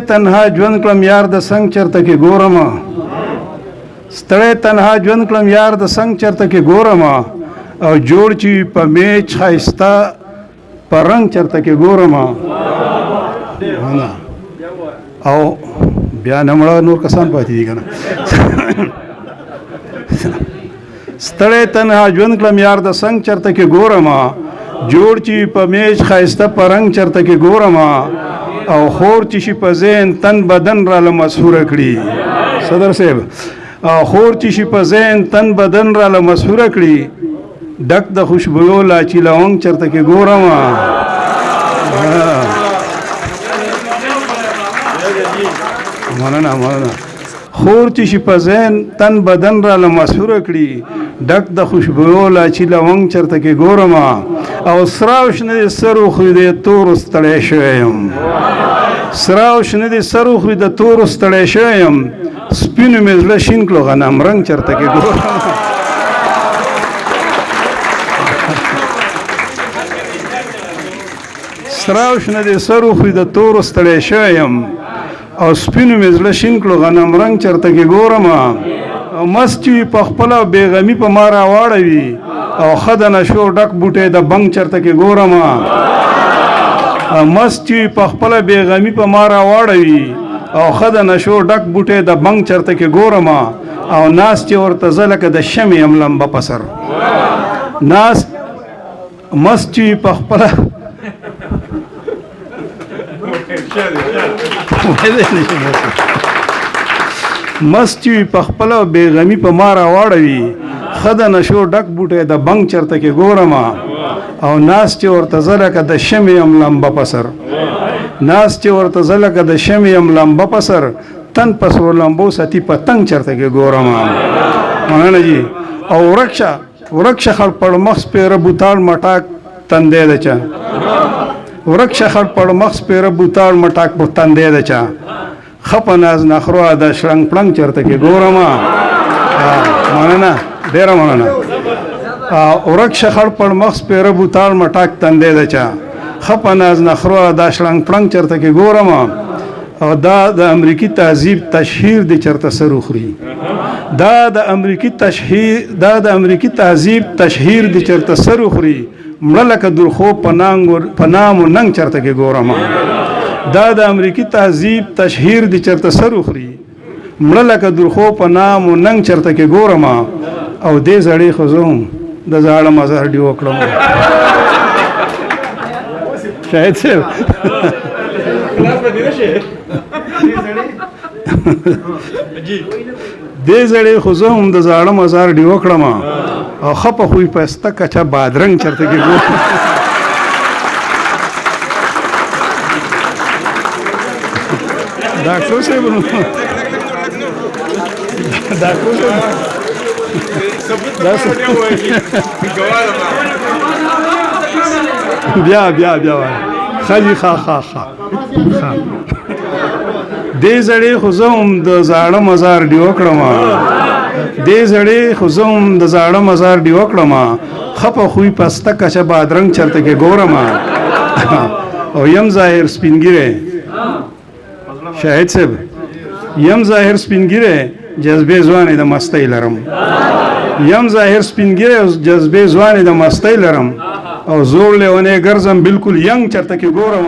تنها ژوند کړم یار د څنګ چرته کې ګورم ستړی تنها ژوند کړم یار د څنګ چرته کې ګورم او جوړ چې په میچ ښایسته په رنګ چرته کې ګورم او بیا نه مړه نور کسان پاتې دي که نه ستړی تنها ژوند کړم یار د څنګ چرته کې ګورم جوړ چې په میچ ښایسته په رنګ چرته کې ګورم او خور چې شي په ذهن تن بدن راله مسحوره کړي صدر صاحب او خور چې شي په ذهن تن بدن راله مسحوره کړي ډک د خوشبویو لاچي لونګ چرته کې ګورم مننه خور چې شي په ذهن تن بدن راله مسحوره کړي ډک د خوشبویو لاچي لونګ چرته کې ګورم او سراو شنه د سر وخوري د تورو ستړی شوی یم سراو شنه د سر وخوري د تورو ستړی شوی یم سپینو مې زړه شین کړو غنم رنګ چرته کې ګورم سراو شنه د سر وخوري د تورو ستړی شوی یم او سپینو مې زړه شین کړو غنم رنګ چرته کې ګورم او مست چې په خپله بېغمي په ما راواړوي او ښه د نشو ډک بوټی د بنګ چرته کې ګورم مست چې په خپله بېغمي په ما راواړوي او ښه د نشو ډک بوټی د بنګ چرته کې ګورم او ناست چې ورته زه لکه د شمې یم لمبه په سر ناست مست چې په خپله مست چې په خپله بېغمي په ما راواړوي ښه د نشو ډک بوټی د بنګ چرته کې ګورم او ناست چې ورته زه لکه د شمې یم لمبه په سر ناست چې ورته زه لکه د شمې یم لمبه په سر تن په سرو لمبو ساتي پتنګ چرته کې ګورم مننه جي او ورک شه خړ پړ مخ سپېره بوتاړ مټاک تندی د چا ورک شه خړ پړ مخ سپېره بوتاړ مټاک په تندی د چا ښه په ناز نخرو د شړنګ پړنګ چرته کې ګورم مننه ډېره مننه ورک شه خړ پړ مخ سپېره بوتاړ مټاک تندی د چا ښه په ناز نخرو د شړنګ پړنګ چرته کې ګورم او دا د امریکي تهذیب تشهیر دی چرته سر وخوري دا د امریکي تهذیب تشهیر دی چرته سر وخوري مړه لکه درخو په نام و ننګ چرته کې ګورم دا د امریکي تهذیب تشهیر دی چرته سر وخوري مړه لکه درخو په نام و ننګ چرته کې ګورم او دې زړې ښځو د زاړه مزار ډیو کړم شاید صاحب دې زړې ښځو هم د زاړه مزار ډیو کړم او ښه په خوی پسته کچه بادرنګ چرته کې ګورم ډاکټر صاحب بیا خالی خا دې زړې ښځو هم د زاړه مزار ډیو کړم دې زړې ښځو هم د زاړه مزار ډیو کړم ښه په خوی پسته کچه بادرنګ چرته کې ګورم او یم ظاهر سپینګیری شاهد صاحب یم ظاهر سپینګیری جذبې ځوانې د مستۍ لرم یم ظاهر سپینګیری او جذبې ځوانې د مستۍ لرم او زوړ لیونی ګرځم بالکل ینګ چرته کې ګورم